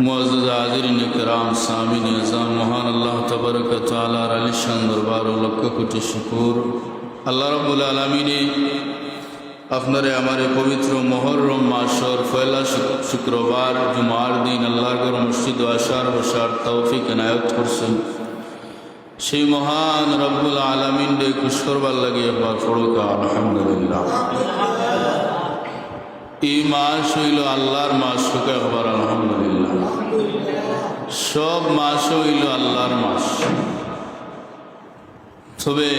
मुअज़्ज़ज़ हाज़िरीन किराम सामीन अज़म महान अल्लाह तबारक व तआला आलिशान दरबार लक्ष कोटी शुकुर अल्लाह रब्बुल आलमीने আপনারে আমার পবিত্র মুহররম মাসের পয়লা শুক্রবার জুমার দিন আল্লাহর ঘর মসজিদ আসার বসার তৌফিক এনায়েত করছেন। সেই মহান রব্বুল আলামিন রে খুশ করবার লাগে একবার পড়ুকা আলহামদুলিল্লাহ। এই মাস হইল আল্লাহর মাস, হোক একবার আলহামদুলিল্লাহ। সব মাস হইল আল্লাহর মাস, তবে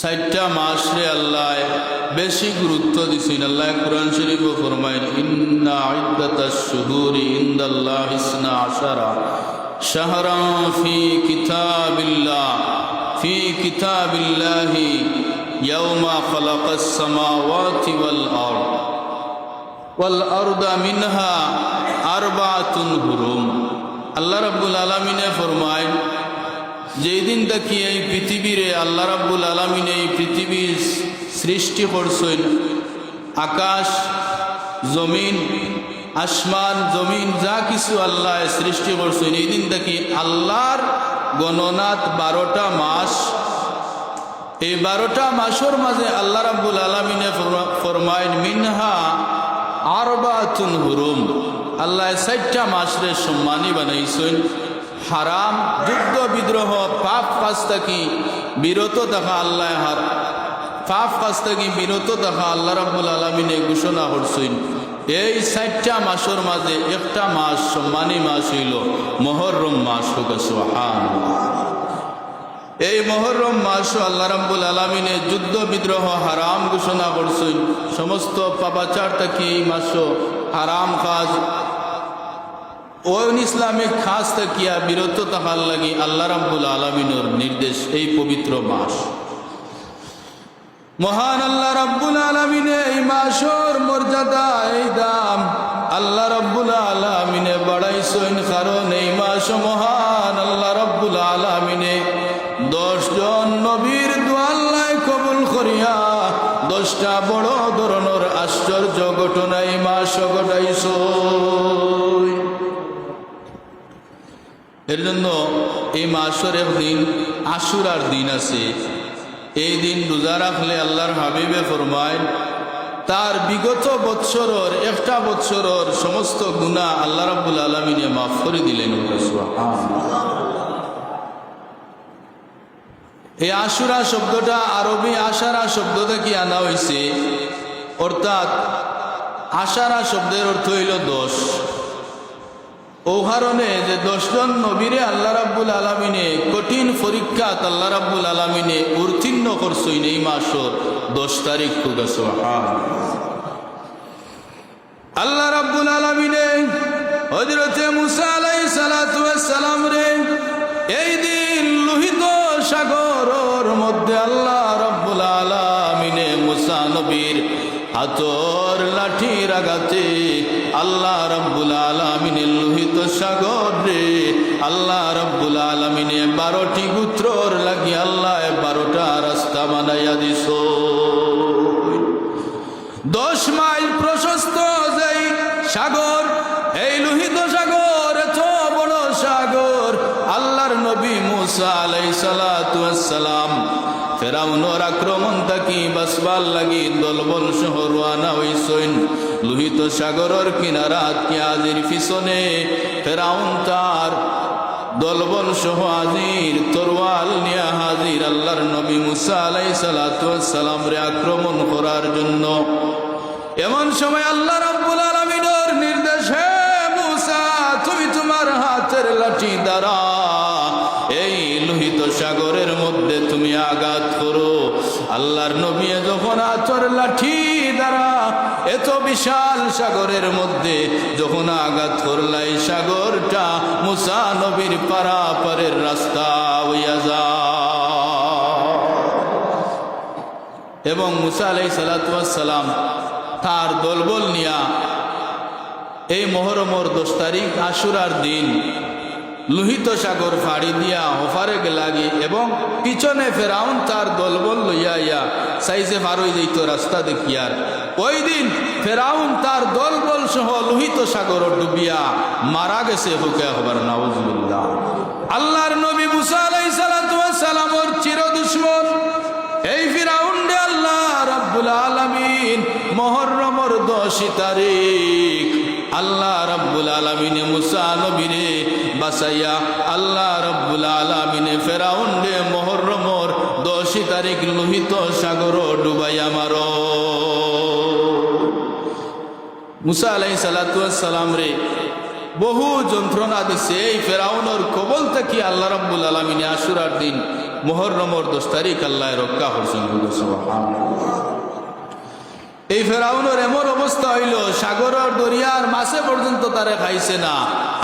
4টা মাস রে আল্লাহ বেশি গুরুত্ব দিছেন। আল্লাহ কুরআন শরীফে ফরমায়েন ইন্না ইদ্দাতাশ শুহুরি ইনদাল্লাহি 12 শাহরান ফি কিতাবিল্লাহি ইয়াওমা খালাকাস সামাওয়াতি ওয়াল আরদা মিনহা আরবাতুন হুরুম। আল্লাহ রাব্বুল আলামিনে ফরমায়েন যেই দিন দেখি এই পৃথিবীরে আল্লাহ রাব্বুল আলামিন এই পৃথিবীর সৃষ্টি করছেন, আকাশ জমিন আসমান জমিন যা কিছু আল্লাহ সৃষ্টি করছেন, এই দিন দেখি আল্লাহর গণনাত 12টা মাস। এই 12টা মাসের মাঝে আল্লাহ রাব্বুল আলামিনে ফরমায়েন মিনহা আরবাতুন হুরুম। আল্লাহ 4টা মাসরে সম্মানী বানাইছেন। হারাম যুদ্ধ বিদ্রোহ পাপ কাজ থেকে বিরত থাকা আল্লাহ পাপ কাজ থেকে বিরত থাকা আল্লাহ রাব্বুল আলামিনে ঘোষণা করছেন। এই 4টা মাসের মাঝে একটা মাস সম্মানী মাস হইল মুহররম মাস। হোক সুবহানাল্লাহ। এই মুহররম মাস আল্লাহ রাব্বুল আলামিনে যুদ্ধ বিদ্রোহ হারাম ঘোষণা করছেন। সমস্ত পাপাচার থেকে এই মাস হারাম কাজ ইসলামিক খাস থাকিয়া বিরত থাকার লাগি আল্লাহ রাব্বুল আলামিনের নির্দেশ এই পবিত্র মাস। মহান আল্লাহ রাব্বুল আলামিনে এই মাসের মর্যাদা এই দাম আল্লাহ রাব্বুল আলামিনে বাড়াইছেন, কারণ এই মাস মহান আল্লাহ রাব্বুল আলামিনে 10 জন নবীর দোয়া আল্লাহ কবুল করিয়া 10টা বড় ধরনের আশ্চর্য ঘটনা এই মাস ঘটাইছেন। এর জন্য এই মাসের একদিন আশুরার দিন আছে। এই দিন রোজা রাখলে আল্লাহর হাবিবে ফরমায় তার বিগত বৎসরের একটা বৎসরের সমস্ত গুনাহ আল্লাহ রাব্বুল আলামিনে মাফ করে দিলেন। এই আশুরা শব্দটা আরবি আশারা শব্দ থেকে আনা হয়েছে, অর্থাৎ আশারা শব্দের অর্থ হইল 10। ও কারণে যে 10 জন নবীরে আল্লাহ রাব্বুল আলামিনে কঠিন পরীক্ষাত আল্লাহ রাব্বুল আলামিনে উত্তীর্ণ করছেন এই মাসের 10 তারিখ। আল্লাহ রাব্বুল আলামিনে হযরতে মুসা আলাইহিস সালাতু ওয়াস সালাম রে এই দিন লোহিত সাগরের মধ্যে আল্লাহ রাব্বুল আলামিনে মুসা নবীর হাতর লাঠির আঘাতে আল্লাহ রাব্বুল আলামিনে লোহিত সাগর রে আল্লাহ রাব্বুল আলামিনে 12টি গোত্রর লাগি আল্লাহ 12টা রাস্তা বানাইয়া দিছ। 10 মাইল প্রশস্ত যেই সাগর, এই লোহিত সাগর, এত বড় সাগর আল্লাহর নবী মুসা আলাইহিস সালাতু ওয়াস সালাম ফেরাউনের আক্রমণ থাকি বাঁচবার লাগি দলবল সহ রওনা হইছেন। লোহিত সাগরের কিনারাত পেঁয়াজের পিছনে ফেরাউন তার দলবল সহ হাজির, তরোয়াল নিয়ে হাজির আল্লাহর নবী মুসা আলাইহিস সালাতু ওয়াস সালাম রে আক্রমণ করার জন্য। এমন সময় আল্লাহ রাব্বুল আলামিনের নির্দেশে মুসা তুমি তোমার হাতের লাঠি দ্বারা এই লোহিত সাগরের মধ্যে তুমি আঘাত করো। আল্লাহর নবী যখন হাতের লাঠি দ্বারা এত বিশাল সাগরের মধ্যে যখন আঘাত করলাই, সাগরটা মুসা নবীর পারাপারের রাস্তা হইয়া যায় এবং মুসা আলাইহিস সালাতু ওয়াস সালাম তার দলবল নিয়া এই মুহররমের 10 তারিখ আশুরার দিন লোহিত সাগর ফাড়ি দিয়া ওপারে লাগি এবং পিছনে ফেরাউন তার দলবল লইয়া চাইছে পার হয়ে যাইত রাস্তা দেখিয়ার। ওই দিন ফেরাউন তার দলবল সহ লোহিত সাগর ডুবিয়া মারা গেছে। হুকে খবর নাউজুবিল্লাহ। আল্লাহর নবী মুসা আলাইহিস সালাতু ওয়াস সালামের চির দুশমন এই ফিরাউন দে আল্লাহ রাব্বুল আলামিন মুহররমের 10 তারিখ আল্লাহ রাব্বুল আলামিনে মুসা নবীরে বাঁচাইয়া আল্লাহ রাব্বুল আলামিনে ফেরাউন দে মুহররমের 10 তারিখ লোহিত সাগর ডুবাইয়া মারো। মুসা আলাইহিস সালাতু ওয়াস সালাম রে বহু যন্ত্রণা দিছে। এই ফেরাউনের কবল থেকে আল্লাহ রাব্বুল আলামিনে আশুরার দিন মুহররমের 10 তারিখ আল্লাহ রক্ষা করছেন। সুবহানাল্লাহ। এই ফেরাউনের এমন অবস্থা হইল সাগরের দরিয়ার মাছে পর্যন্ত তারে খাইছে না।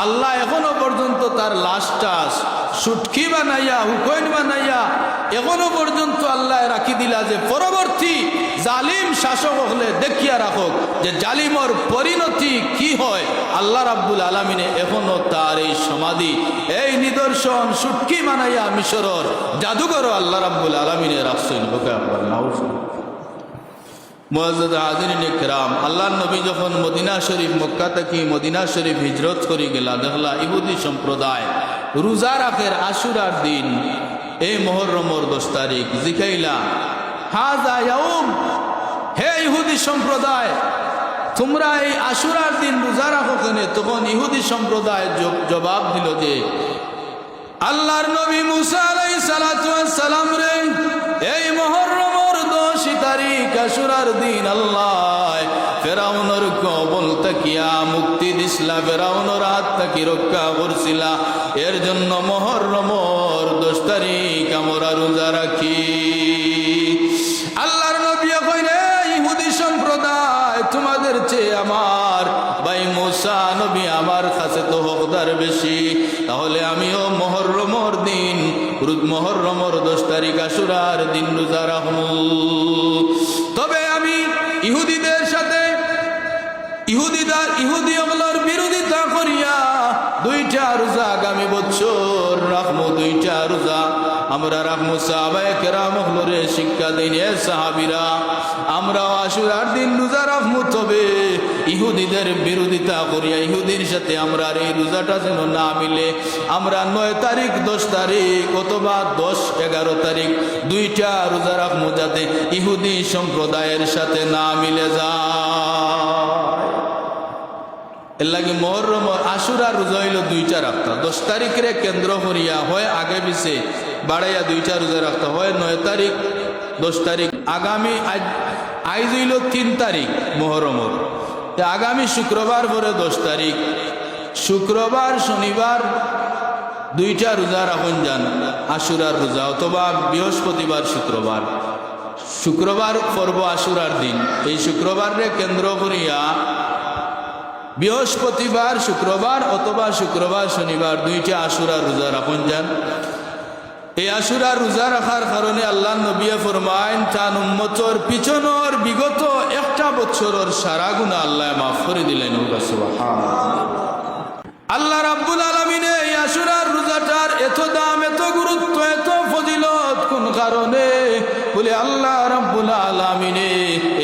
আল্লাহ এখনো পর্যন্ত তার লাশটা সুটকি বানাইয়া হুকইন বানাইয়া এখনো পর্যন্ত আল্লাহ রাখি দিলা যে পরবর্তী জালিম শাসক হলে দেখিয়া রাখক যে জালিমর পরিণতি কি হয়। আল্লাহ রাব্বুল আলামিনে এখনো তার এই সমাধি এই নিদর্শন সুটকি বানাইয়া মিশরের জাদুঘর আল্লাহ রাব্বুল আলামিনে রাখছেন। মুআজ্জাজ হাজিরিন ইকরাম, আল্লাহর নবী যখন মদিনা শরীফ মক্কা থেকে মদিনা শরীফ হিজরত করে গেলা দেখলা ইহুদি সম্প্রদায় রোজা রাখের আশুরার দিন এই মুহররমের 10 তারিখ জিকাইলা হাযা ইয়াউম, হে ইহুদি সম্প্রদায় তোমরা এই আশুরার দিন রোজা রাখো কেন? তখন ইহুদি সম্প্রদায় জবাব দিল যে আল্লাহর নবী মুসা আলাইহিস সালাতু ওয়াস সালাম রে এই মুহররমের 10 তারিখ আশুরার দিন আল্লাহ ফেরাউনের কবল তাকিয়া মুক্তি দিছিলা, ফেরাউনের হাত থেকে রক্ষা করছিলা। এর জন্য মুহররমের 10 তারিখ আমরা রোজা রাখি। আল্লাহর নবী কইরে ইহুদি সম্প্রদায় তোমাদের চেয়ে আমার ভাই মুসা নবী আমার কাছে তো হকদার বেশি, তাহলে আমিও মুহররমের দিন মুহররমের 10 তারিখ আশুরার দিন রোজা রাখব। তবে আমি ইহুদিদের সাথে ইহুদিদের বিরোধিতা করিয়া 2টা রোজা আগামী বছর রাখবো। 2টা রোজা আমরা রাখবো। সাহাবায়ে কেরাম হলরে শিক্ষা দিন এ সাহাবীরা আমরাও আশুরার দিন রোজা রাখবো। তবে ইহুদিদের বিরোধিতা করিয়া ইহুদির সাথে আমরা এই রোজাটা যেন না মিলে আমরা 9 তারিখ 10 তারিখ অথবা 10-11 তারিখ 2টা রোজা রাখবো যাতে ইহুদি সম্প্রদায়ের সাথে না মিলে যায়। এর লাগে মুহররম আশুরা রোজা হইল 2টা রাখতা। 10 তারিখে কেন্দ্র করিয়া হয় আগে পিছে বাড়াইয়া 2টা রোজা রাখতা হয় 9 তারিখ 10 তারিখ। আগামী আজ হইল 3 তারিখ মুহররমের, আগামী শুক্রবার পরে 10 তারিখ শুক্রবার শনিবার 2টা রোজা রাখুন যান আশুরার রোজা, অথবা বৃহস্পতিবার শুক্রবার পর্ব আশুরার দিন। এই শুক্রবারে কেন্দ্র করিয়া বৃহস্পতিবার শুক্রবার অথবা শুক্রবার শনিবার 2টা আশুরার রোজা রাখুন যান। এই আশুরার রোজা রাখার কারণে আল্লাহ নবী ফরমায়েন তার উম্মতের পিছনের বিগত 1টা বছরের সারা গুনাহ আল্লাহ মাফ করে দিলেন। আল্লাহ রাব্বুল আলামিন এই আশুরার রোজাটার এত দাম, এত গুরুত্ব, এত ফজিলত কোন কারণে? বলে আল্লাহ রাব্বুল আলামিন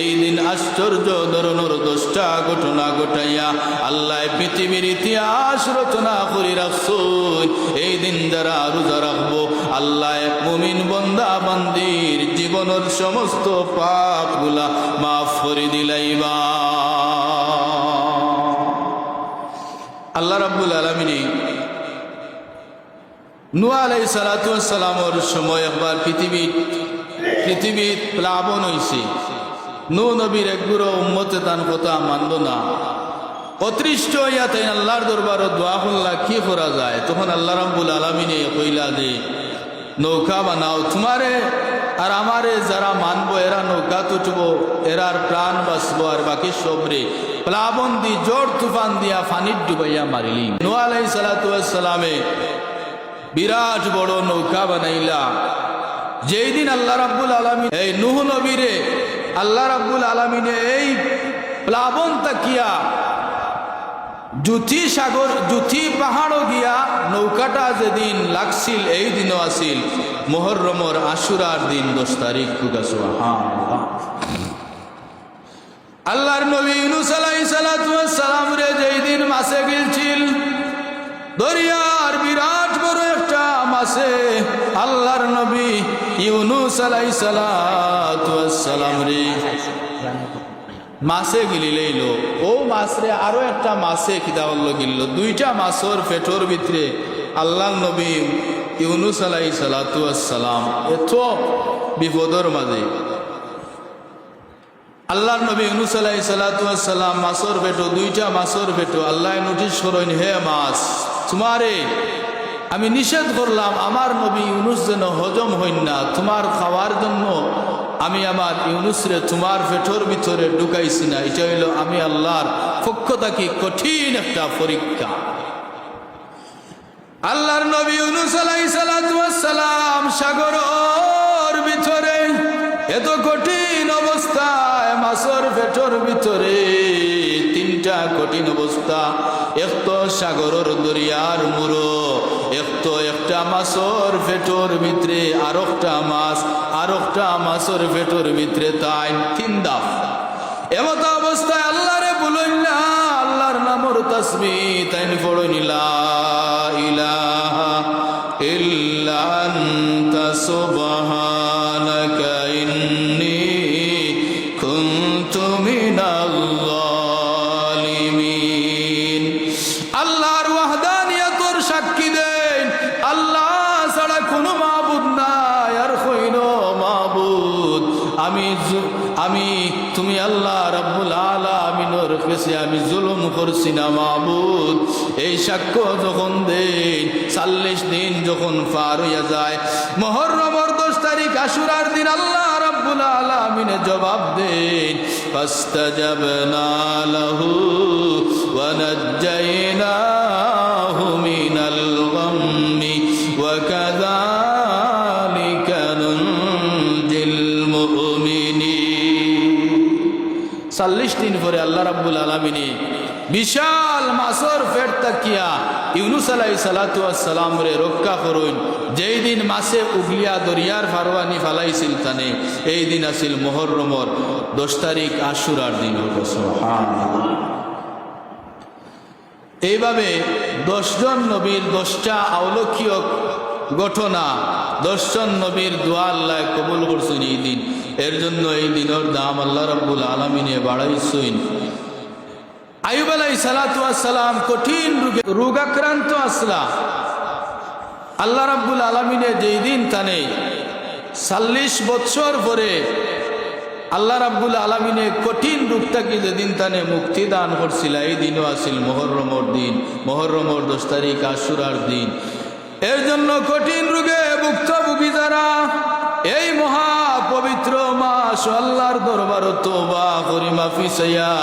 এই দিন আশ্চর্য ধরনের 10টা ঘটনা ঘটাইয়া আল্লাহ পৃথিবীর ইতিহাস রচনা করে রাখছেন। এই দিন যারা রোজা রাখবো আল্লাহ মুমিন বান্দা বান্দির জীবনের সমস্ত পাপগুলা মাফ করে দিলাইবা। আল্লাহ রাব্বুল আলামিন নূহ আলাইহিস সালাতু ওয়াস সালামের সময় একবার পৃথিবী প্লাবন হইছে। নূহ নবীর একগুলো উম্মতে তান কথা মানল না, অতৃষ্ট হইয়া তাই আল্লাহর দরবারে দোয়া করলা কি করা যায়। তখন আল্লাহ রাব্বুল আলামিন কইলা যে নৌকা বানাও, তোমারে আর আমারে যারা মানবো এরা নৌকা তুটবো, এরার প্রাণ বাঁচবো, আর বাকি সবরে প্লাবন দি জোর তুফান দিয়া ফানির ডুবাইয়া মারিলি। নূহ আলাইহিস সালাতু ওয়াস সালামে বিরাট বড় নৌকা বানাইলা। যেই দিন আল্লাহ রাব্বুল আলামিন এই নূহ নবীরে আল্লাহ রাব্বুল আলামিন এই প্লাবন তাকিয়া জুথি পাহাড় গিয়া নৌকাটা যেদিন লাগছিল এই দিনও আসিল মুহররমের আশুরার দিন 10 তারিখ। আল্লাহর নবী ইউনূস আলাইহিস সালাতু ওয়াস সালাম রে যেই দিন মাছে গিলছিল, দরিয়ার বিরাট বড় একটা মাছে আল্লাহর নবী ইউনূস আলাইহিস সালাতু ওয়াস সালাম রে মাছে গিলি লইল। ও মাছরে আরো একটা মাছে কিতা হলো গিলল, দুইটা মাছর পেটর ভিতরে আল্লাহর নবী ইউনূস আলাইহিস সালাতু ওয়াস সালাম এত বিপদর মাঝে আল্লাহর নবী ইউনূস আলাইহিস সালাতু ওয়াস সালাম মাছর পেটো, দুইটা মাছর পেটো আল্লাহ নোটিশ করেন, হে মাছ তোমারে আমি নিষেধ করলাম আমার নবী ইউনূস যেন হজম হইন না, তোমার খাওয়ার জন্য আমি আমার ইউনূসরে তোমার পেটোর ভিতরে ঢুকাইছি না। এটা হইল আমি আল্লাহর পক্ষ থেকে কঠিন একটা পরীক্ষা। আল্লাহর নবী ইউনূস আলাইহিস সালাতু ওয়াস সালাম সাগরের ভিতরে এত কঠিন অবস্থায়, মাছের পেটোর ভিতরে তিনটা কঠিন অবস্থা, এক তো সাগরের দরিয়ার মুড়ো, একটা মাছের পেটোর ভিতরে আরেকটা মাছের পেটোর ভিতরে তাই তিন দাফ। এমত অবস্থায় আল্লাহরে বলুন না, আল্লাহর নামর তাসবিহ তাই পড়ুন, লা ইলাহা ইল্লা আনতা সুবহানাকা ইন্নী কুনতু মিনাল যালিমিন। আল্লাহর ওয়াহদানিয়তর সাক্ষী দেন, আল্লাহ ছাড়া কোনো মাবুদ নাই, আর কইনো মাবুদ আমি তুমি আল্লাহ রাব্বুল আলামিনের কাছে আমি জুলুম করছি না মাবুদ। এই সাক্ষ্য যখন দেন 40 দিন যখন পার হইয়া যায়, মুহররমের 10 তারিখ আশুরার দিন আল্লাহ রাব্বুল আলামিনে জবাব দেন, ফাস্তাজাবনা লাহু ওয়া নাজ্জায়নাহু মিনাল গাম্মি ওয়া কাযালিকা নুনজিল মুমিনিন। 40 দিন পরে আল্লাহ রাব্বুল আলামিনে বিশাল মাছের পেট তাকিয়া ইউনূস আলাইহিস সালাতু ওয়াস সালাম রে রক্ষা করুন। যেই দিন মাছে উগলিয়া দরিয়ার ফারওয়ানি ফালাইছিল তানে, এই দিন আছিল মুহররমের 10 তারিখ আশুরার দিন। সুবহানাল্লাহ। এইভাবে 10 জন নবীর 10টা অলৌকিক ঘটনা, 10 জন নবীর দোয়া আল্লাহ কবুল করছেন এই দিন। এর জন্য এই দিনের দাম আল্লাহ রাব্বুল আলামিনে বাড়াইছেন। আইয়ুব আলাইহিস সালাতু ওয়াস সালাম কঠিন রোগাক্রান্ত আসলা, আল্লাহ রাব্বুল আলামিনে যেই দিন তানে 40 বছর পরে আল্লাহ রাব্বুল আলামিনে কঠিন রোগ থেকে যেদিন তানে মুক্তি দান করছিল, এই দিনও আছিল মুহররমের দিন, মুহররমের 10 তারিখ আশুরার দিন। এর জন্য কঠিন রোগে ভুক্তভোগী যারা এই মহা পবিত্র মাস আল্লাহর দরবারে তওবা করি মাফি চাইয়া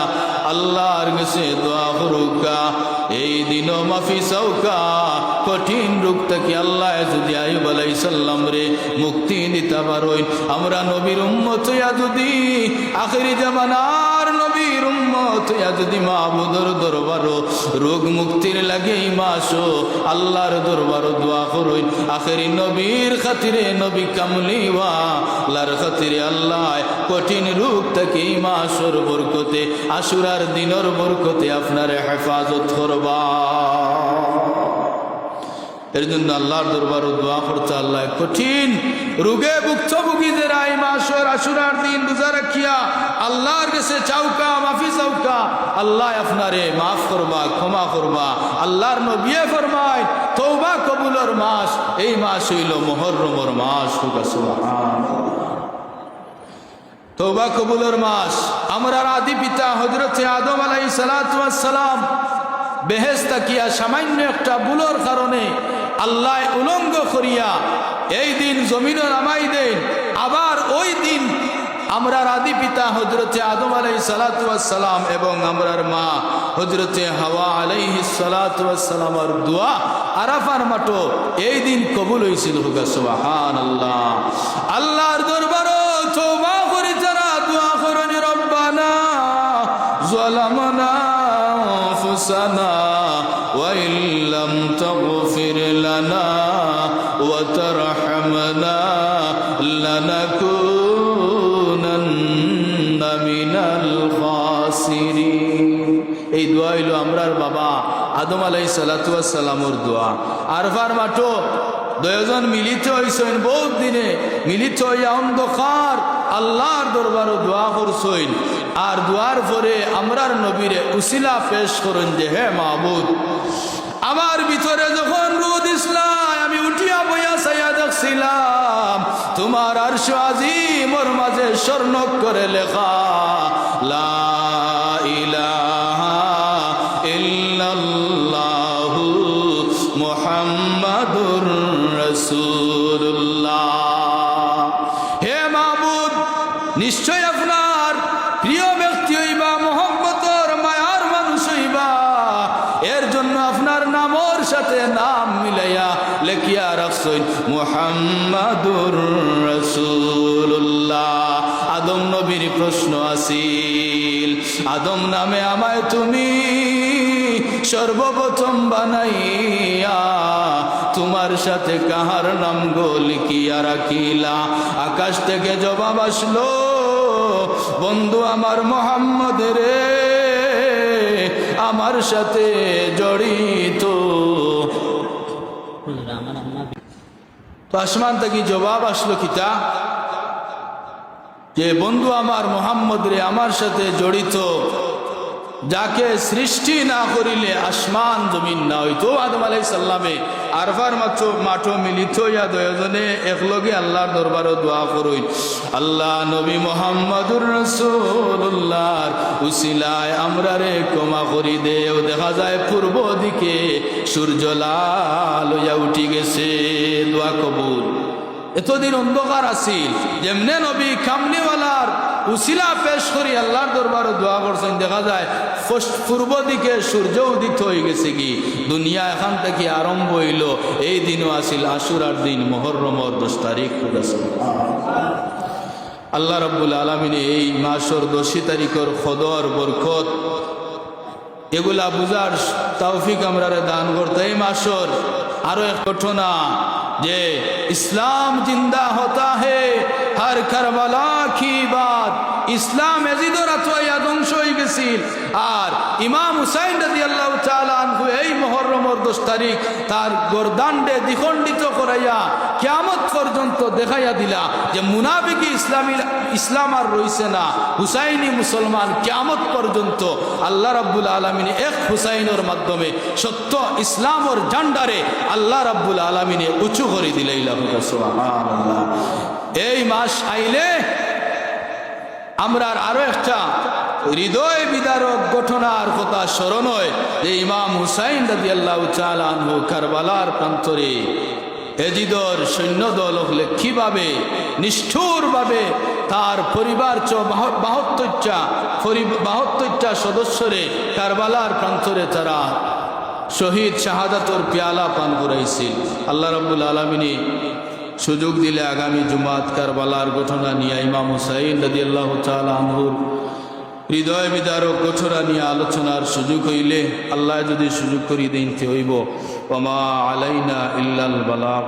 আল্লাহর কাছে দোয়া করুকা, এই দিনও মাফি চাওকা। কঠিন রোগ থেকে আল্লাহ যদি আইয়ুব আলাইহিস সালাম রে মুক্তি দিতে পারেন, আমরা নবীর উম্মত হইয়া যদি আখিরি জামানার নবীর উম্মত হইয়া যদি মাবুদের দরবারও রোগ মুক্তির লাগে এই মাসও আল্লাহর দরবারও দোয়া করুন। আখিরি নবীর খাতিরে, নবী কামলিওয়া আল্লাহর খাতিরে আল্লাহ কঠিন রোগ থেকে এই মাসের বরকতে, আশুরার দিনের বরকতে আপনার হেফাজত করবা। এর জন্য আল্লাহর দরবারে দোয়া করতে, আল্লাহ কঠিন রোগে ভুক্তভোগীদের এই মাসের আশুরার দিন রোজা রাখিয়া আল্লাহর কাছে চাউকা, মাফি চাউকা, আল্লাহ আপনারে মাফ করবা, ক্ষমা করবা। আল্লাহর নবী ফরমায় তওবা কবুলের মাস এই মাস হইল মুহররমের মাস। সুবহানাল্লাহ। তওবা কবুলের মাস। আমরা আদি পিতা হযরতে আদম আলাইহিস সালাতু ওয়াস সালাম বেহেশত তাকিয়া সামান্য একটা ভুলের কারণে আল্লাহ উলঙ্গ করিয়া এই দিন জমিনে নামাই দেন। আবার ওই দিন আমরার আদি পিতা হযরতে আদম আলাইহিস সালাতু ওয়াস সালাম এবং আমরার মা হযরতে হাওয়া আলাইহিস সালাতু ওয়াস সালামের দোয়া আরাফার মাঠে এই দিন কবুল হইছিল। সুবহানাল্লাহ। আল্লাহর দরবারে তওবা করি যারা দোয়া করেন, রব্বানা যালামনা আনফুসানা ওয়া ইল্লাম তাগফির লানা ওয়া তারহামনা লানাকুনান্না মিনাল দোয়া হইল আমরার বাবা আদম আলাইহিস সালাতু ওয়াস সালামর দোয়া। আরফার মাঠো দুইজন মিলিত হইছেন, বহুত দিনে মিলিত হইয়া অন্ধকার আল্লাহর দরবারও দোয়া করছেন। আর দোয়ার পরে আমরার নবীরে উসিলা পেশ করেন যে হে মাহবুদ, আমার ভিতরে যখন রুদ ইসলাম আমি উঠিয়া বইয়া চাইয়া দেখছিলাম তোমার আরশ আজিমর মাঝে স্বর্ণাক্ষরে লেখা লা ইলাহা ইল্লাল্লাহু মুহাম্মাদুর রাসূলুল্লাহ। হে মাহবুব, নিশ্চয় আপনার প্রিয় ব্যক্তি হইবা, মোহাম্মতর মায়ার মানুষ হইবা, এর জন্য আপনার নামর সাথে নাম মিলাইয়া লেখিয়া রাখছেন মুহাম্মাদুর রাসূলুল্লাহ। আদম নবীর প্রশ্ন আসিল, আদম নামে আমায় তুমি সর্বপ্রথম বানাইয়া তোমার সাথে কাহার নাম গো লিখিয়া রাখিলা? আকাশ থেকে জবাব আসলো, বন্ধু আমার মোহাম্মদ রে, আমার সাথে জড়িত। তো আসমান থেকে জবাব আসলো কিতা যে বন্ধু আমার মোহাম্মদ রে, আমার সাথে জড়িত, যাকে সৃষ্টি না করিলে আসমান জমিন না হইতো। আদম আলাইহিস সালামে আরফার মাঠো মিলিত হইয়া দুইজনে একলগে আল্লাহর দরবারে দোয়া করই, আল্লাহ নবী মুহাম্মদুর রাসূলুল্লাহর উসিলায় আমরারে ক্ষমা করি দেও। দেখা যায় পূর্ব দিকে সূর্য লাল হইয়া উঠি গেছে, দোয়া কবুল। এতদিন অন্ধকার আছিল, যেমনে নবী কামলিওয়ালার উসিলা পেশ করি আল্লাহর দরবারে দোয়া করছেন, দেখা যায় পূর্ব দিকে সূর্য উদিত হয়ে গেছে। কি দুনিয়া এখান থেকে আরম্ভ হইল। এই দিনও আসিল আশুরার দিন, মুহররমের 10 তারিখ। আল্লাহ রাব্বুল আলামিন এই মাসের 10 তারিখের কদর বরকত এগুলা বুঝার তৌফিক আমরারে দান করতে। এই মাসের আরো এক ঘটনা যে ইসলাম জিন্দা হতা হে হর কারবালা কি বাত, ইসলাম এজিদর আতওয়াইয়া ধ্বংস হয়ে গেছিল। আর ইমাম হুসাইন রাদিয়াল্লাহু তাআলা আনহু এই মুহররমের 10 তারিখ তার গর্দানডে দ্বিখণ্ডিত করাইয়া কিয়ামত পর্যন্ত দেখাইয়া দিলা যে মুনাফিকি ইসলাম আর রইছে না, হুসাইনি মুসলমান কিয়ামত পর্যন্ত। আল্লাহ রাব্বুল আলামিন এক হুসাইনের মাধ্যমে সত্য ইসলামের ঝান্ডারে আল্লাহ রাব্বুল আলামিন উঁচু করে দিলাইলা। সুবহানাল্লাহ। এই মাস আইলে আমরা আরো একটা হৃদয় বিদারক ঘটনার কথা স্মরণ হয় যে ইমাম হুসাইন রাদিয়াল্লাহু তাআলা আনহু কারবালার প্রান্তরে এজিদর সৈন্যদল হলে কিভাবে নিষ্ঠুরভাবে তার পরিবার 72টা সদস্যরে কারবালার প্রান্তরে তারা শহীদ শাহাদাতর পেয়ালা পান করাইছিল। আল্লাহ রাব্বুল আলামিন সুযোগ দিলে আগামী জুমাত কারবালার ঘটনা নিয়ে ইমাম হুসাইন রাদিয়াল্লাহু তাআলা আনহুর হৃদয় বিদারক ঘটনা নিয়ে আলোচনার সুযোগ হইলে, আল্লাহ যদি সুযোগ করি দিনতে হইব, ওয়া মা আলাইনা ইল্লাল বালাগ।